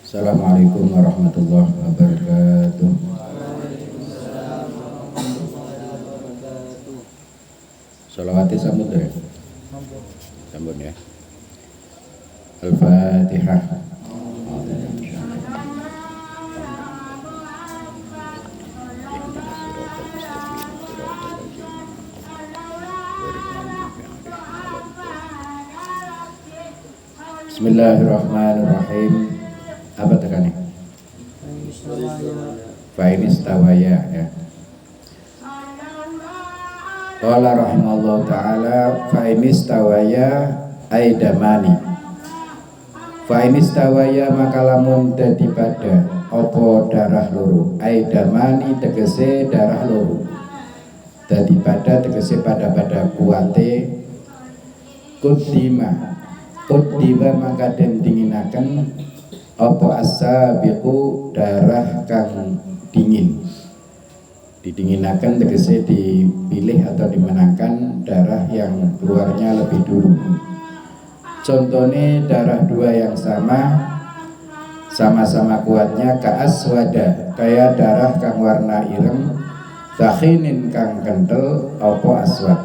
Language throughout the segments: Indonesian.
Assalamualaikum warahmatullahi wabarakatuh. Sholawati sambut ya. Sambut ya. Al-Fatihah. Bismillahirrahmanirrahim. Apa tekannya? Fainis tawaya ya. Qala rahimallahu ta'ala fainis tawaya aidamani. Fainis tawaya maka lamun dadi pada opo darah loro. Aidamani tegese darah loro. Dadi pada tegese pada kuate kuddima maka den dinginaken apa asabiqu darah kang dingin. Didinginaken tegese dipilih atau dimenangkan darah yang keluarnya lebih dulu. Contohnya darah dua yang sama-sama kuatnya kaaswada kaya darah kang warna ireng, takhinin kang kentel apa aswad.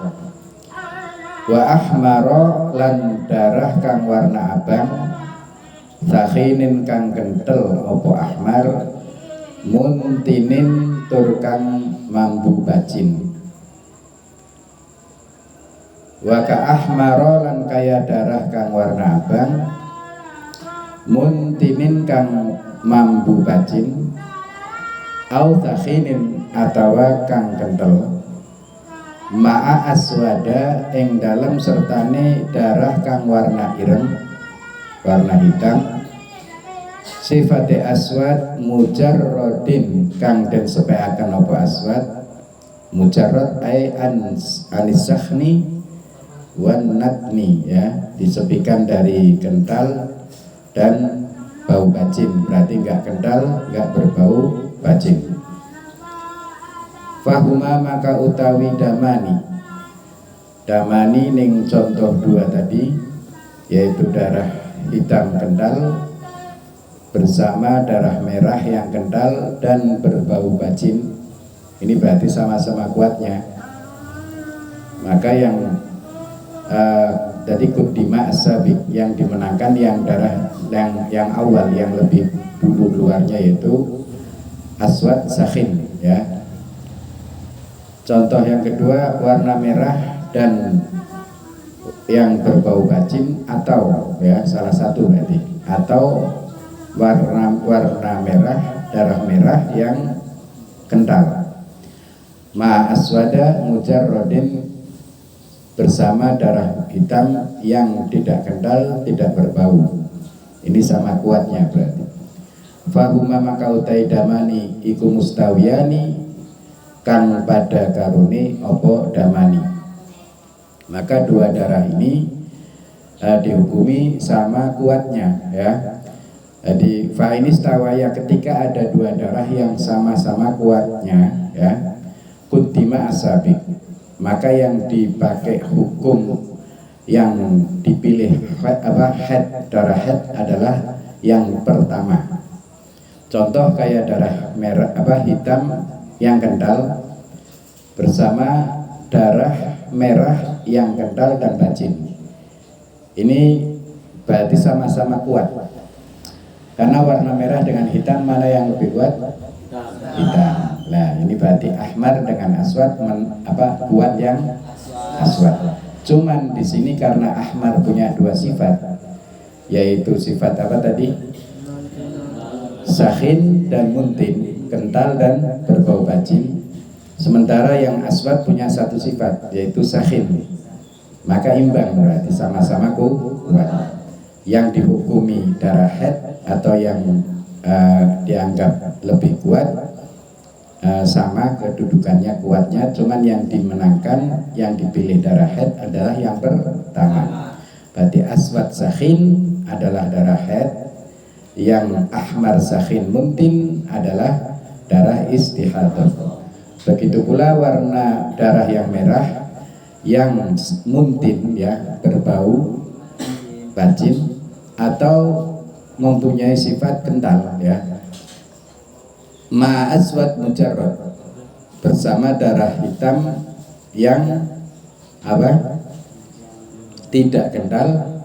Wa ahmaro lan darah kang warna abang, sakhinin kang kentel opo ahmar, muntinin tur kang mambu bacin. Wa ka ahmaro lan kaya darah kang warna abang, muntinin kang mambu bacin, au sakhinin atawa kang kentel, ma'a aswada ing dalam sertane darah kang warna ireng, warna hitam. Sifate aswad mujarrodin kang den sepeaken apa aswad. Mujarrod ay anisakhni wan natni ya, disepikan dari kental dan bau bacin, berarti enggak kental, enggak berbau bacin. Fahuma maka utawi damani ning contoh dua tadi, yaitu darah hitam kental bersama darah merah yang kental dan berbau bacin. Ini berarti sama-sama kuatnya. Maka yang tadi kuddima asabik, yang dimenangkan yang darah yang awal, yang lebih dulu keluarnya, yaitu aswad sakhin ya. Contoh yang kedua warna merah dan yang berbau bacin, atau ya salah satu berarti, atau warna merah, darah merah yang kental. Ma aswada mujarrodin bersama darah hitam yang tidak kental, tidak berbau. Ini sama kuatnya berarti. Fahuma maka utai damani iku mustawiyani kang pada karuni opo damani. Maka dua darah ini dihukumi sama kuatnya ya. Jadi fa'inis tawaya, ketika ada dua darah yang sama-sama kuatnya ya, kuddima asabik, maka yang dipakai hukum yang dipilih darah head adalah yang pertama. Contoh kayak darah merah hitam yang kental bersama darah merah yang kental dan bacin. Ini berarti sama-sama kuat. Karena warna merah dengan hitam mana yang lebih kuat? Hitam. Nah, ini berarti ahmar dengan aswad kuat yang aswad. Cuman di sini karena ahmar punya dua sifat, yaitu sifat apa tadi? Sakhin dan muntin, kental dan berbau bacin. Sementara yang aswad punya satu sifat, yaitu sakhin. Maka imbang, berarti sama-sama kuat. Yang dihukumi darah head atau yang dianggap lebih kuat, sama kedudukannya kuatnya, cuman yang dimenangkan, yang dipilih darah head adalah yang pertama. Berarti aswad sakhin adalah darah head, yang ahmar sakhin muntin adalah darah istihadah. Begitu pula warna darah yang merah yang muntin ya, berbau bacin, atau mempunyai sifat kental ya. Ma aswad mujarrad, bersama darah hitam yang apa? Tidak kental,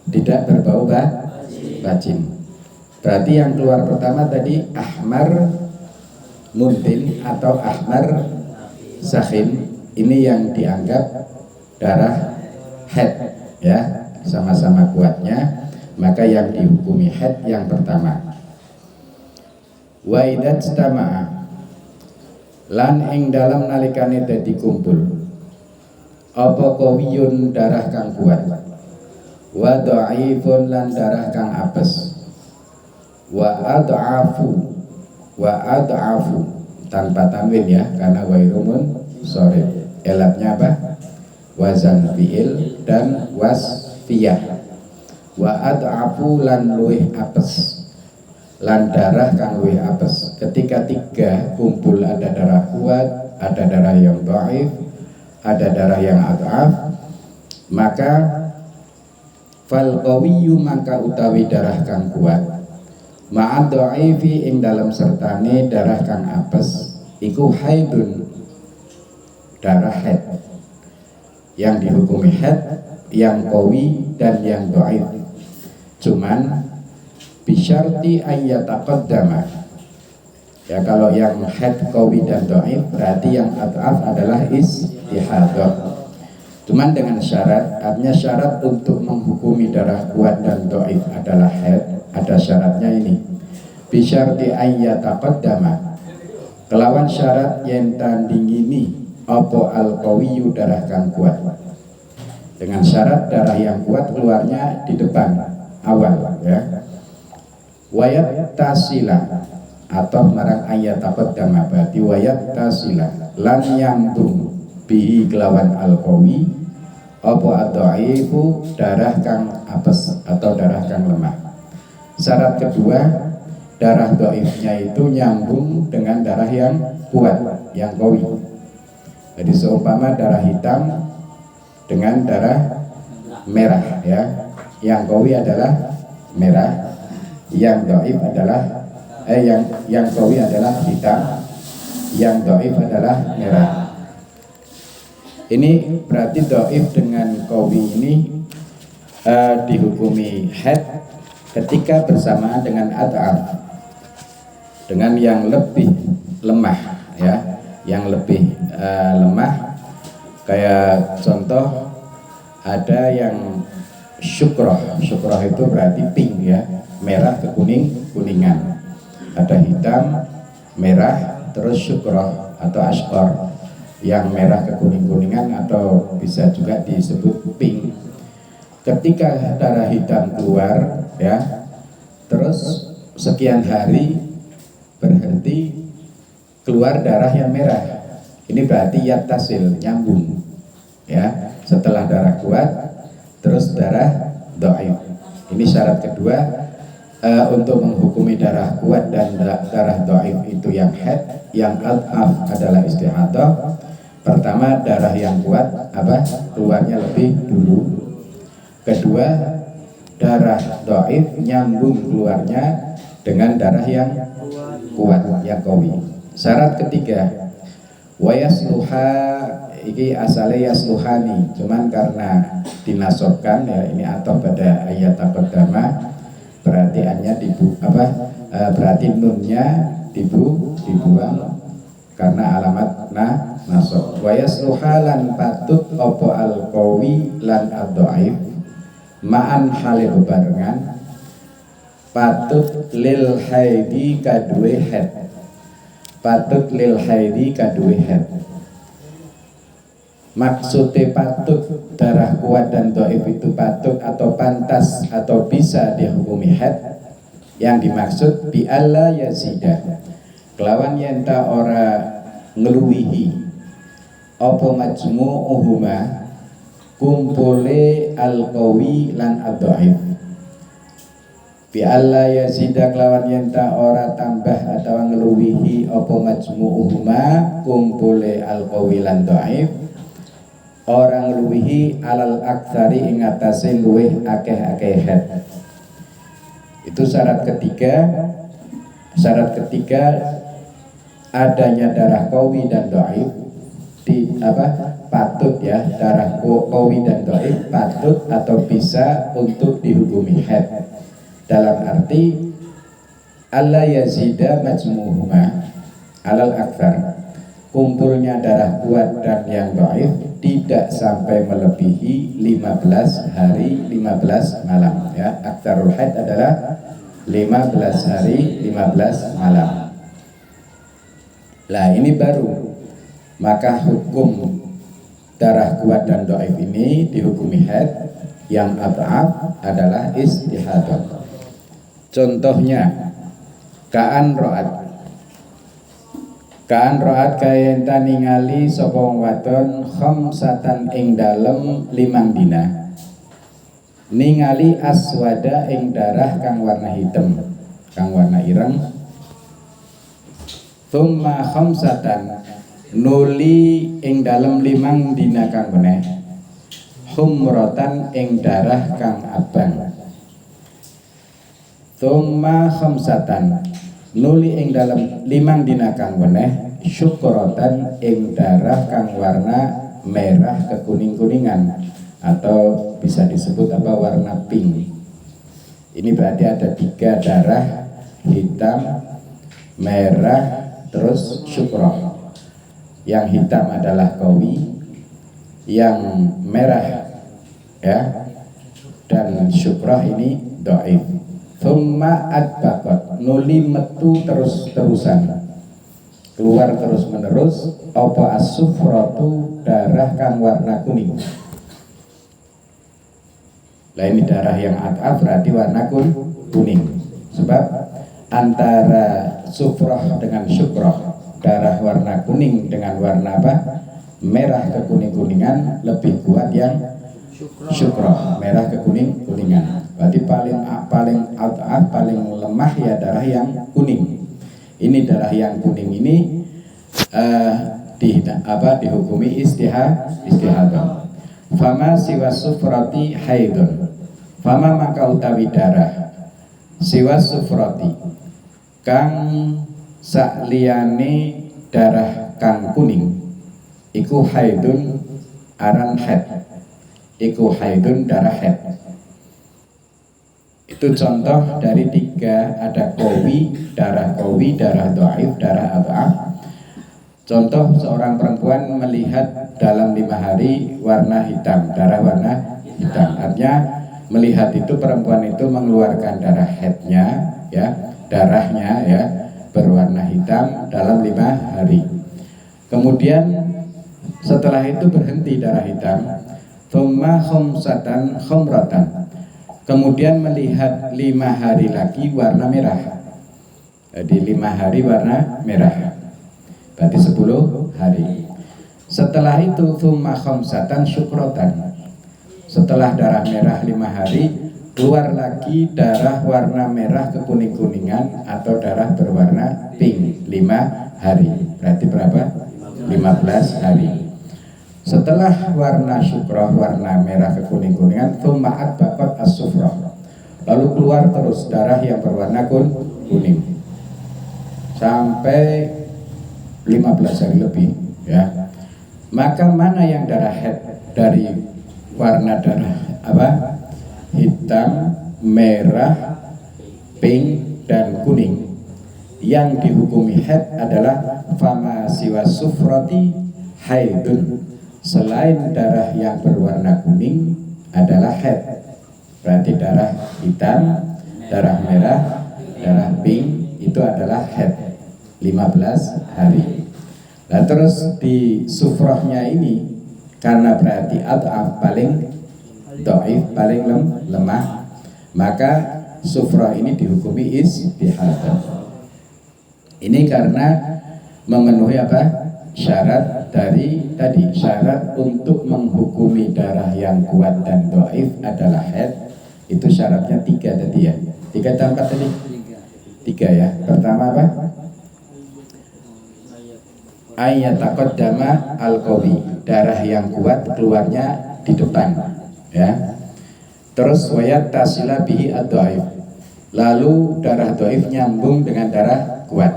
tidak berbau bacin. Berarti yang keluar pertama tadi ahmar muntin atau ahmar sakhin, ini yang dianggap darah haid ya, sama-sama kuatnya, maka yang dihukumi haid yang pertama. Wa idat stama'a, lan ing dalam nalikane dadi kumpul apa qawiyun darah kang kuat, wa dha'ifun lan darah kang apes, wa ad'afu tanpa tanwin ya, karena wairumun sorry, elatnya apa? Wazan fi'il dan wasfiyah. Wa ad'afu lan luwih apes, lan darah kang luwih apes. Ketika tiga kumpul, ada darah kuat, ada darah yang dhaif, ada darah yang ad'af, maka fal qawiyyu, maka utawi darah kang kuat, ma'ad dha'ifi ing dalam sertane darah kang apes, iku haidun, darah haid. Yang dihukumi haid yang qawi dan yang dhaif. Cuman bisyarti ayyataqaddama ya, kalau yang haid qawi dan dhaif berarti yang ad'af adalah istihadah. Cuman dengan syarat, artinya syarat untuk menghukumi darah kuat dan dhaif adalah haid, ada syaratnya ini. Bisyarti ayyataqaddama, kelawan syarat yang tandingini apa al-qawiyyu, darah kang kuat. Dengan syarat darah yang kuat keluarnya di depan awal ya. Wayat tasila, atau marang ayat taqaddama, berarti wayat tasila lan nyambung bihi kelawan al-qawi apa ad-dhaifu, darah kang apes atau darah kang lemah. Syarat kedua, darah dhaifnya itu nyambung dengan darah yang kuat, yang qawi. Jadi seumpama darah hitam dengan darah merah ya, yang qawi adalah merah, yang dhaif adalah yang qawi adalah hitam, yang dhaif adalah merah. Ini berarti dhaif dengan qawi ini dihukumi haid ketika bersamaan dengan ad'af, dengan yang lebih lemah ya, yang lebih lemah. Kayak contoh ada yang syukroh itu berarti pink ya, merah ke kuningan. Ada hitam, merah, terus syukroh atau ashqor, yang merah ke kuningan atau bisa juga disebut pink. Ketika darah hitam keluar ya, terus sekian hari berhenti, keluar darah yang merah, ini berarti yattasil, nyambung ya. Setelah darah kuat terus darah dhaif. Ini syarat kedua untuk menghukumi darah kuat dan darah dhaif itu yang haid, yang ad'af adalah istihadah. Pertama, darah yang kuat apa? Keluarnya lebih dulu. Kedua, darah dhaif nyambung keluarnya dengan darah yang kuat, yang qawi. Syarat ketiga, wayasluha, iki asale yasluhani, cuman karena dinasobkan ya, ini atau pada ayat taqaddama, berarti annya berarti nunnya dibuang karena alamat nasob. Wayasluha lan patut opo al qawi lan ad-dhaif ma'an hale bebarengan patut lil haidi kadue haid, patut lil haidi kadue haid. Maksudnya patut, darah kuat dan dhaif itu patut atau pantas atau bisa dihukumi haid, yang dimaksud bi alla yazida, kelawan yenta ora ngeluwihi apa majmu'uhuma, kumpule al-qawi lan ad-dhaif. Bi alla yazida, kelawan yenta ora tambah atau ngeluwihi apa majmu'uhuma, kumpule al-qawi lan dhaif, orang luwihi alal aktsari ing atase luwih akeh-akeh haid. Itu syarat ketiga. Syarat ketiga adanya darah qawi dan dhaif patut ya, darah qawi dan dhaif patut atau bisa untuk dihukumi haid, dalam arti alla yazida majmuhuma alal aktsar, kumpulnya darah kuat dan yang dhaif tidak sampai melebihi 15 hari 15 malam ya. Aktsarul haid adalah 15 hari 15 malam. Lah ini baru, maka hukum darah kuat dan dhaif ini dihukumi haid. Yang adhaf adalah istihadah. Contohnya kaan ro'at kaya enta ningali sapa wong wadon khamsatan ing dalem 5 dina, ningali aswada ing darah kang warna hitam, kang warna ireng. Thumma khamsatan nuli ing dalem 5 dina kang meneh humratan ing darah kang abang. Thumma khamsatan nuli ing dalem 5 dina kang meneh syukratan ing darah kang warna merah kekuning-kuningan atau bisa disebut warna pink. Ini berarti ada 3 darah, hitam, merah, terus syukroh. Yang hitam adalah qawi, yang merah ya dan syukroh ini dhaif. Thumma adbaqat nuli metu terus-terusan, keluar terus-menerus apa as-sufratu darah kang warna kuning. Lah ini darah yang adhaf berarti warna kuning. Sebab antara sufrah dengan syukroh, darah warna kuning dengan warna merah kekuning-kuningan, lebih kuat yang syukroh, merah kekuning-kuningan. Berarti paling adhaf, paling lemah ya darah yang kuning. Ini darah yang kuning ini dihukumi istihadah. Fama siwa sufrati haidun, fama maka utawi darah siwa sufrati kang sakliyane darah kang kuning iku haidun aran haid, iku haidun darah haid. Itu contoh dari 3, ada qawi, darah dhaif, darah adhaf. Contoh seorang perempuan melihat dalam 5 hari warna hitam, darah warna hitam. Artinya melihat itu perempuan itu mengeluarkan darah haidnya ya, darahnya ya berwarna hitam dalam 5 hari. Kemudian setelah itu berhenti darah hitam. Thumma khamsatan khumratan. Kemudian melihat 5 hari lagi warna merah. Jadi 5 hari warna merah. Berarti 10 hari. Setelah itu thumma khamsatan syukratan. Setelah darah merah 5 hari, keluar lagi darah warna merah kekuning-kuningan atau darah berwarna pink 5 hari. Berarti berapa? 15 hari. Setelah warna syukroh, warna merah kekuning-kuningan, thumma adbaqat as-sufrah. Lalu keluar terus darah yang berwarna kuning sampai 15 hari lebih ya. Maka mana yang darah haid dari warna darah hitam, merah, pink dan kuning? Yang dihukumi haid adalah fama siwa sufrati haidun. Selain darah yang berwarna kuning adalah haid. Berarti darah hitam, darah merah, darah pink itu adalah haid 15 hari. Nah terus di sufrahnya ini karena berarti adhaf paling dhaif, paling lemah, maka sufrah ini dihukumi istihadah. Ini karena memenuhi syarat dari tadi. Syarat untuk menghukumi darah yang kuat dan dhaif adalah haid. Itu syaratnya 3 tadi ya. 3 tambah tadi 3 ya. Pertama ayat taqaddama al-qawi, darah yang kuat keluarnya di depan ya. Terus wayat tasila bihi ad-dhaif, lalu darah dhaif nyambung dengan darah kuat.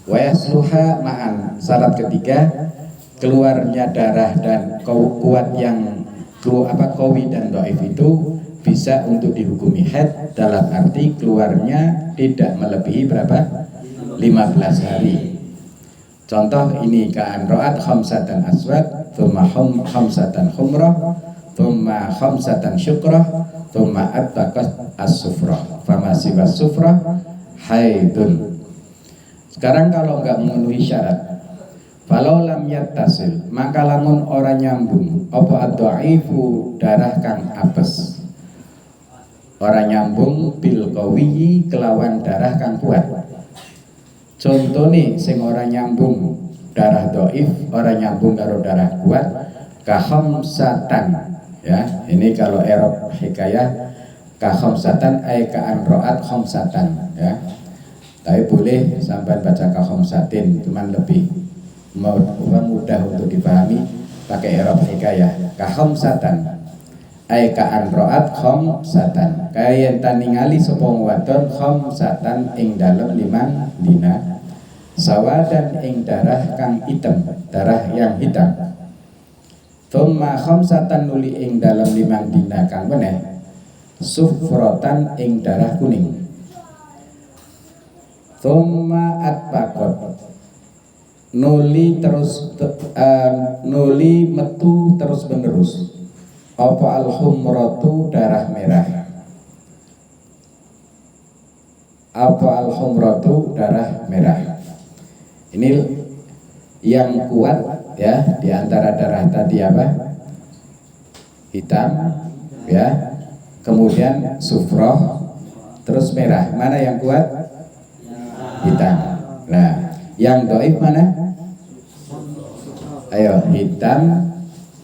Wa yasluha ma'an, syarat ketiga keluarnya darah dan kuat yang qawi dan dhaif itu bisa untuk dihukumi haid, dalam arti keluarnya tidak melebihi berapa? 15 hari. Contoh ini ka'an ra'at khamsatan aswad thumma khamsatan humrah thumma khamsatan syukrah thumma attaqat as-sufrah fama siwa sufrah haidun. Sekarang kalau enggak memenuhi syarat, falau lam yattasil, maka lamun orang nyambung apa ad-dhaifu darah kang apes, orang nyambung bil qawi kelawan darah kang kuat. Contoh nih sing orang nyambung darah dhaif, orang nyambung karo darah kuat khamsatan, ya. Ini kalau Arab hikayah khamsatan ay ka'an ra'at khamsatan, ya. Tapi boleh sampai baca khamsatin, cuman lebih mudah untuk dipahami pakai Arab hikayah khamsatan ay ka'an ra'at khamsatan, kaya taningali sapa wadon khamsatan ing dalem 5 dina sawadan ing darah kang hitam, darah yang hitam. Thumma khamsatan nuli ing dalam 5 dina kang meneh sufrotan ing darah kuning. Thumma atbaqat nuli terus nuli metu terus menerus apa al-humratu darah merah, apa al-humratu darah merah. Ini yang kuat, ya, di antara darah tadi apa? Hitam, ya. Kemudian sufroh, terus merah. Mana yang kuat? Hitam. Nah, yang dhaif mana? Ayo, hitam,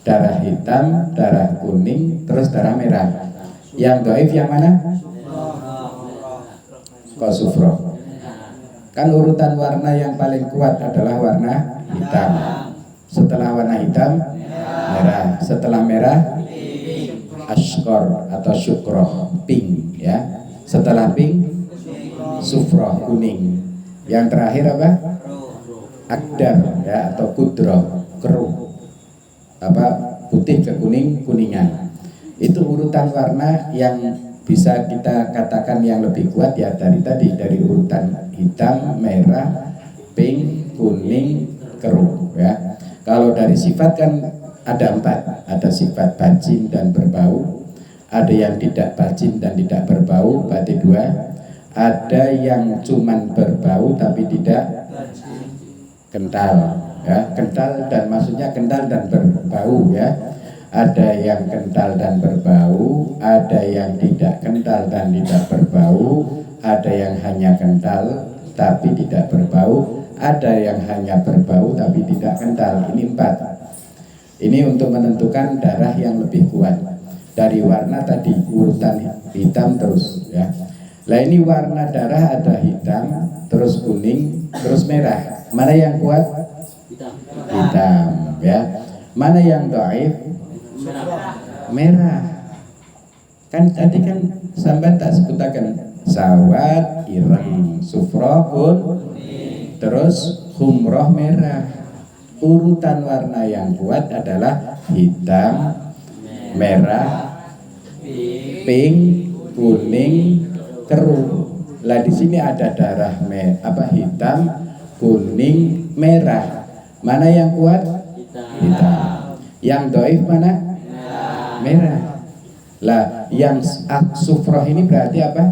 darah kuning, terus darah merah. Yang dhaif yang mana? Kok sufroh? Kan urutan warna yang paling kuat adalah warna hitam. Setelah warna hitam, merah. Setelah merah, ashkor atau syukroh, pink, ya. Setelah pink, sufroh, kuning. Yang terakhir apa? Akdar, ya, atau kudroh, keruh. Apa? Putih ke kuningan. Itu urutan warna yang bisa kita katakan yang lebih kuat, ya, dari urutan hitam, merah, pink, kuning, keruh, ya. Kalau dari sifat kan ada 4, ada sifat bajin dan berbau, ada yang tidak bajin dan tidak berbau, berarti 2, ada yang cuman berbau tapi tidak kental, ya. Kental dan maksudnya kental dan berbau, ya. Ada yang kental dan berbau, ada yang tidak kental dan tidak berbau, ada yang hanya kental tapi tidak berbau, ada yang hanya berbau tapi tidak kental. Ini 4. Ini untuk menentukan darah yang lebih kuat. Dari warna tadi urutan hitam terus, ya. Lah ini warna darah ada hitam, terus kuning, terus merah. Mana yang kuat? Hitam, ya. Mana yang dhaif? Merah. Kan tadi kan sampai tak sebutakan sawat, ireng, sufroh, terus humroh, merah. Urutan warna yang kuat adalah hitam, merah, pink, kuning, keruh. Lah di sini ada darah hitam, kuning, merah. Mana yang kuat? Hitam. Yang dhaif mana? Merah. Lah yang sufroh ini berarti apa?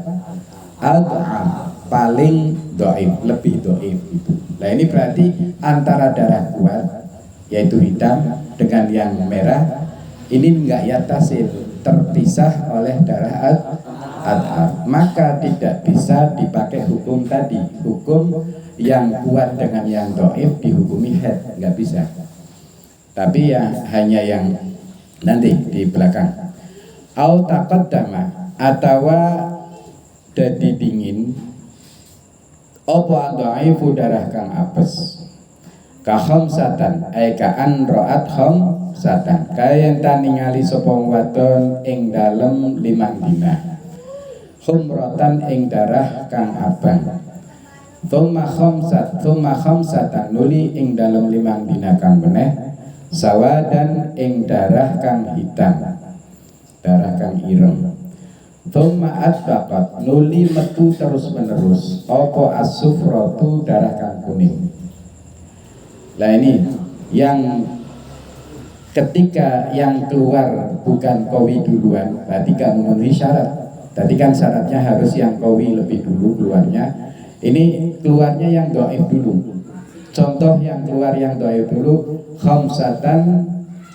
Al-Dha'am, paling dhaif, lebih dhaif itu. Lah ini berarti antara darah kuat yaitu hitam dengan yang merah ini enggak yattasil, terpisah oleh darah adhaf. Maka tidak bisa dipakai hukum tadi, hukum yang kuat dengan yang dhaif dihukumi haid, enggak bisa. Tapi ya hanya yang nanti di belakang. Au taqaddama, atawa dadi dingin apa dhaifu darah kang apes ka khamsatan ay ka an ra'at khamsatan kaya ningali sapa wadon ing dalem 5 dina humratan ing darah kang abang. Tsumma khamsatan nuli ing dalem 5 dina kang meneh sawadan ing darah kang hitam, darah kang ireng. Tsumma asbaqat nuli metu terus menerus apa as-sufratu darah kang kuning. Lah ini yang ketika yang keluar bukan qawi duluan berarti gak memenuhi syarat. Tadi kan syaratnya harus yang qawi lebih dulu keluarnya. Ini keluarnya yang dhaif dulu. Contoh yang keluar yang dhaif dulu, khamsatan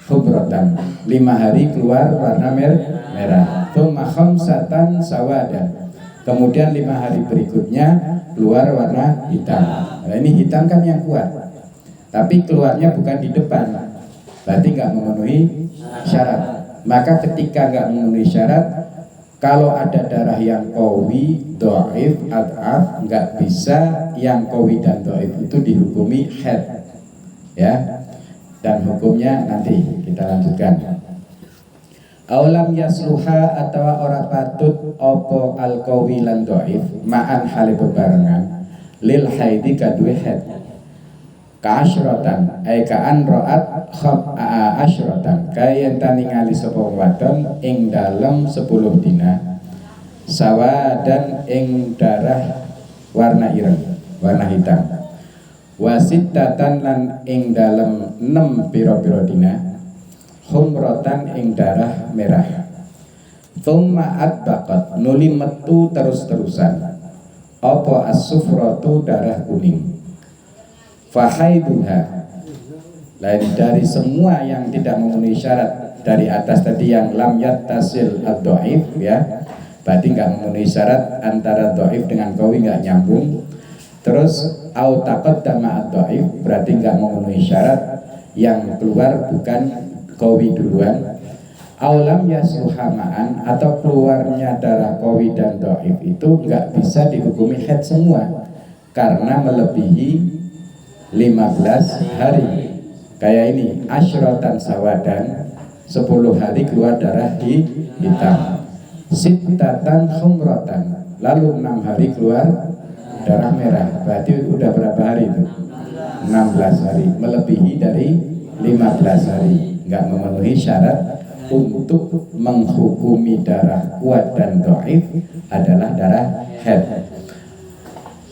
khubratan, 5 hari keluar warna merah. Tsumma khamsatan sawadan. Kemudian 5 hari berikutnya keluar warna hitam. Nah, ini hitam kan yang kuat. Tapi keluarnya bukan di depan. Berarti nggak memenuhi syarat. Maka ketika nggak memenuhi syarat, kalau ada darah yang qawi, dhaif, ad'af, nggak bisa yang qawi dan dhaif itu dihukumi haid, ya. Dan hukumnya nanti kita lanjutkan. Aulam yasluha atau ora patut opo al qawi lan dhaif ma'an hale bebarengan lil haidi kadue haid. Ka asyratan ay ka an ra'at khab'a asyratan kayen taningali sapa wadon ing dalem 10 dina sawadan ing darah warna ireng, warna hitam. Wasittatan lan ing dalem 6 pira-pira dina humratan ing darah merah. Tsumma adbaqat nuli metu terus-terusan apa as-sufratu darah kuning. Fahaiduha, lain dari semua yang tidak memenuhi syarat dari atas tadi yang lam yattasil ad-dhaif, ya, berarti nggak memenuhi syarat antara dhaif dengan qawi, nggak nyambung. Terus au taqaddama ad-dhaif, berarti nggak memenuhi syarat, yang keluar bukan qawi duluan. Aulam yasluhamaan, atau keluarnya darah qawi dan dhaif itu nggak bisa dihukumi haid semua karena melebihi 15 hari. Kayak ini asyratan sawadan, 10 hari keluar darah hitam. Sittatan humratan, lalu 6 hari keluar darah merah. Berarti udah berapa hari itu? 16 hari, melebihi dari 15 hari. Nggak memenuhi syarat untuk menghukumi darah kuat dan dhaif adalah darah haid.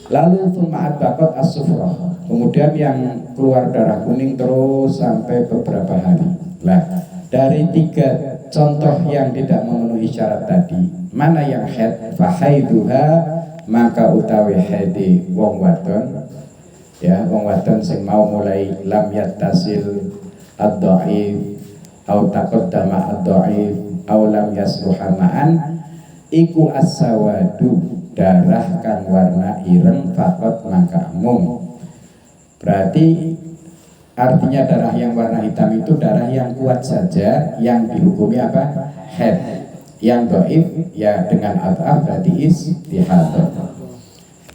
Lalu tsumma adbaqat as-sufrah, kemudian yang keluar darah kuning terus sampai beberapa hari. Nah, dari 3 contoh yang tidak memenuhi syarat tadi, mana yang haid? Fahaiduha, maka utawi haidi wong wadon, ya, wong wadon sing mau mulai lam yattasil ad-dhaif au taqaddama ad-dhaif au lam yasluha ma'an iku as-sawadu, darah kang warna ireng fakot maka mung. Berarti artinya darah yang warna hitam itu darah yang kuat saja yang dihukumi apa? Haid. Yang dhaif ya dengan ad'af berarti istihad.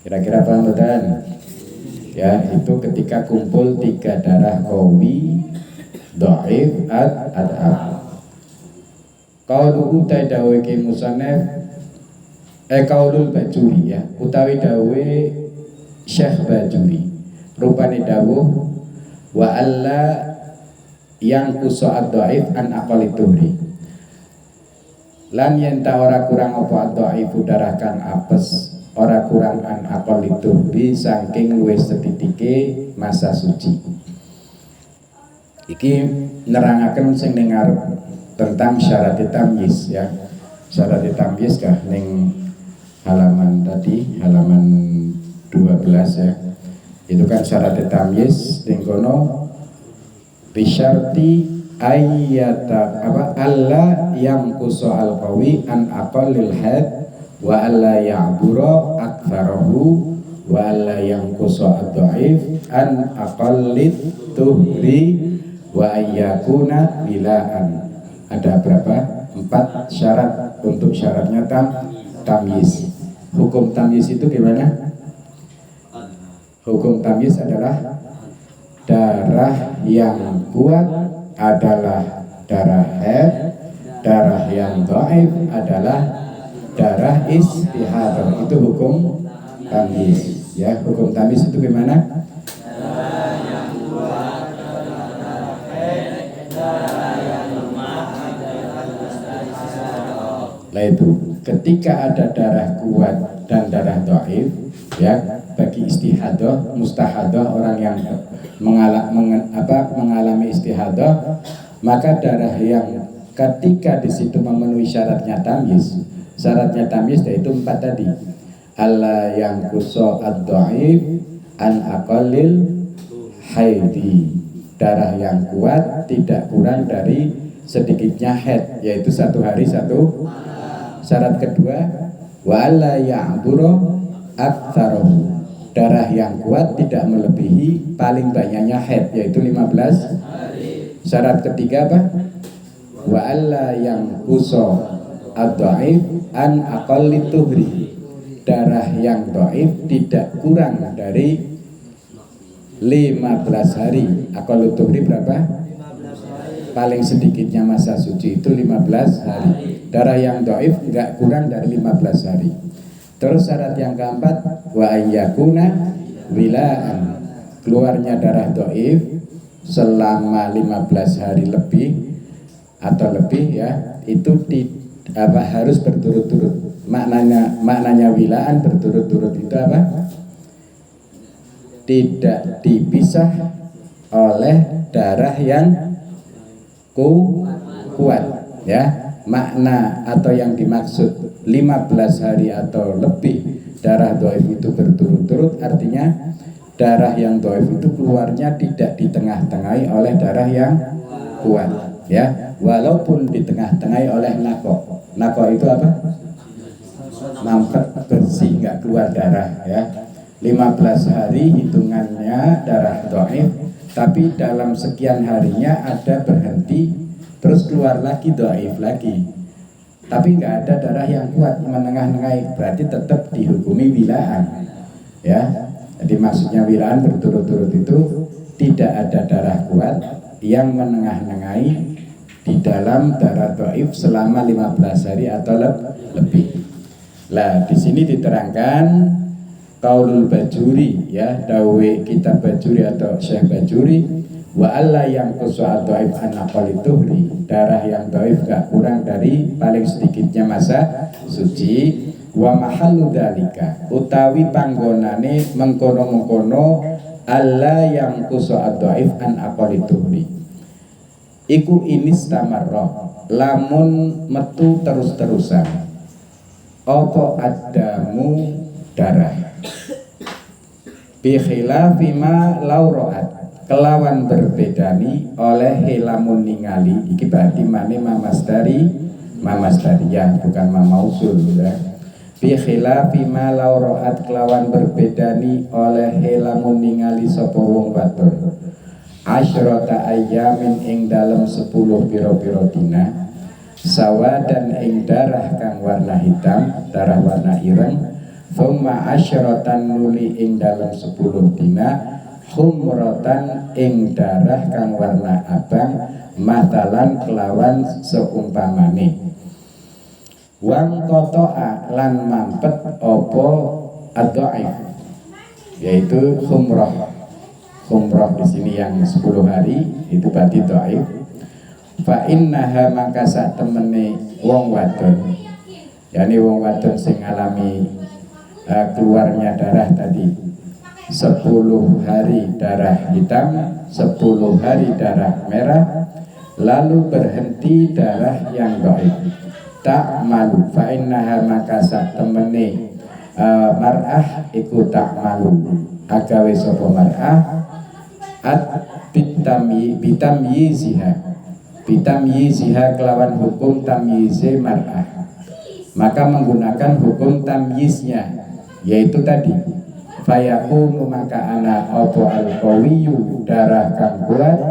Kira-kira paham betul? Ya, itu ketika kumpul 3 darah qawi, dhaif, ad'af. Qaulu utai dawe ki musannaf qaulul Bajuri, ya, utawi dawe Syekh Bajuri, rupane dawuh wa alla yang kuso ad-dhaif an aqali tuhri, lan yen ta ora kurang apa ad-dhaifu darah kang apes, ora kurang an aqali tuhri saking luwih setitike masa suci. Iki nerangaken sing ning ngarep tentang syarat tamyiz, ya. Syarat tamyiz kah ning halaman tadi, halaman 12, ya. Itu kan syarat tamyiz ning kono bisyarti ayyata apa alla yang kuso al qawi an aqallil had wa alla ya'bura aktsarahu wa alla yang kuso ad-dhaif an aqallit tuhri wa ayyakuna bilaan. Ada berapa? 4 syarat untuk syaratnya tamyiz. Hukum tamyiz itu gimana? Hukum tamyiz adalah darah yang kuat adalah darah haid, darah yang dhaif adalah darah istihadah. Itu hukum tamyiz ya. Hukum tamyiz itu gimana? Nah itu ketika ada darah kuat dan darah dhaif ya, bagi istihadah, mustahadah, orang yang mengalami istihadah, maka darah yang ketika di situ memenuhi syaratnya tamyiz, yaitu 4 tadi. Alla yang kuso ad-dhaif an aqallil haidi, darah yang kuat tidak kurang dari sedikitnya haid, yaitu 1 hari 1. Syarat kedua, wa alla ya'buru aktsarahu, darah yang kuat tidak melebihi paling banyaknya haid, yaitu 15 hari. Syarat ketiga apa? Wa alla yang kuso ad-dhaif an aqalli tuhri, darah yang dhaif tidak kurang dari 15 hari. Aqallu tuhri berapa? Paling sedikitnya masa suci itu 15 hari. Darah yang dhaif enggak kurang dari 15 hari. Terus syarat yang keempat, wa ayyakuna wilaan, keluarnya darah dhaif selama 15 hari lebih atau lebih ya, itu harus berturut-turut. Maknanya wilaan berturut-turut itu apa? Tidak dipisah oleh darah yang kuat ya. Makna atau yang dimaksud 15 hari atau lebih darah dhaif itu berturut-turut, artinya darah yang dhaif itu keluarnya tidak di tengah-tengahi oleh darah yang kuat ya, walaupun di tengah-tengahi oleh nako itu apa? Mampet bersih, nggak keluar darah ya. 15 hari hitungannya darah dhaif, tapi dalam sekian harinya ada berhenti, terus keluar lagi dhaif lagi, tapi nggak ada darah yang kuat menengah-nengahi, berarti tetap dihukumi wilaan ya. Jadi maksudnya wilaan berturut-turut itu tidak ada darah kuat yang menengah-nengahi di dalam darah dhaif selama 15 hari atau lebih. Lah di sini diterangkan Qaulul Bajuri ya, dawe kitab Bajuri atau Syekh Bajuri, wa alla yang kusu'at dhaif an aqalli tuhri, darah yang dhaif gak kurang dari paling sedikitnya masa suci. Wa mahallu dalika, utawi panggonane mengkono-mengkono alla yang kusu'at dhaif an aqalli tuhri, iku inistamarra, lamun metu terus-terusan opo adamu darah, bi khilafi ma lauroat, kelawan berbedani oleh helamun ningali. Iki berarti mane mamastari ya, bukan mamausul ya. Bi khilafi ma lauroat, kelawan berbedani oleh helamun ningali sapa wong wadon. Asyrata ayyamin ing dalem 10 pira-pira dina, sawa dan ing darah kang warna hitam, darah warna ireng. Thumma asyratan nuli ing dalam 10 dina, humratan ing darah kang warna abang, matalan kelawan seumpamane. Wang kotoa lan mampet opo ad-dhaif, yaitu humrah di sini yang 10 hari itu berarti dhaif. Fa innaha, maka sak temene wong wadon, yakni wong wadon sing alami keluarnya darah tadi 10 hari darah hitam, 10 hari darah merah, lalu berhenti darah yang dhaif. Tak malu, fa innaha, maka sak temene mar'ah iku tak malu, agawe sapa mar'ah at bitamyiziha kelawan hukum tamyize mar'ah, maka menggunakan hukum tamyiznya, yaitu tadi fayakumu, maka ana opo al-qawiyu, darah kang kuat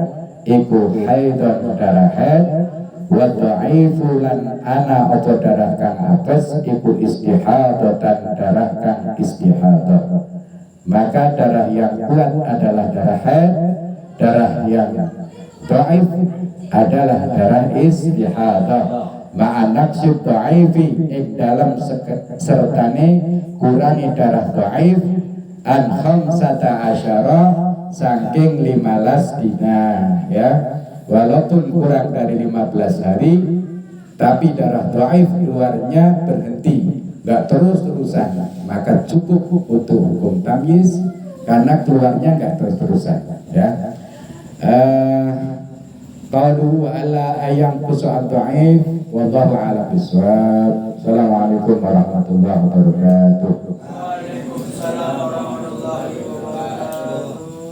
iku haidon, darah haid, wa dha'ifu lan ana opo darah kang apes iku istihadatan, darah kang istihadah. Maka darah yang kuat adalah darah haid, darah yang dhaif adalah darah istihadah. ma'anak syuddaifi dalam sertane kurangi darah dhaif an khamsata asyara saking 15 dina ya, walaupun kurang dari 15 hari tapi darah dhaif keluarnya berhenti, nggak terus-terusan, maka cukup untuk hukum tamyiz karena keluarnya nggak terus-terusan ya. Qalu ala ayang kusu'ad dhaif wallahu a'lam bishawab. Assalamualaikum warahmatullahi wabarakatuh.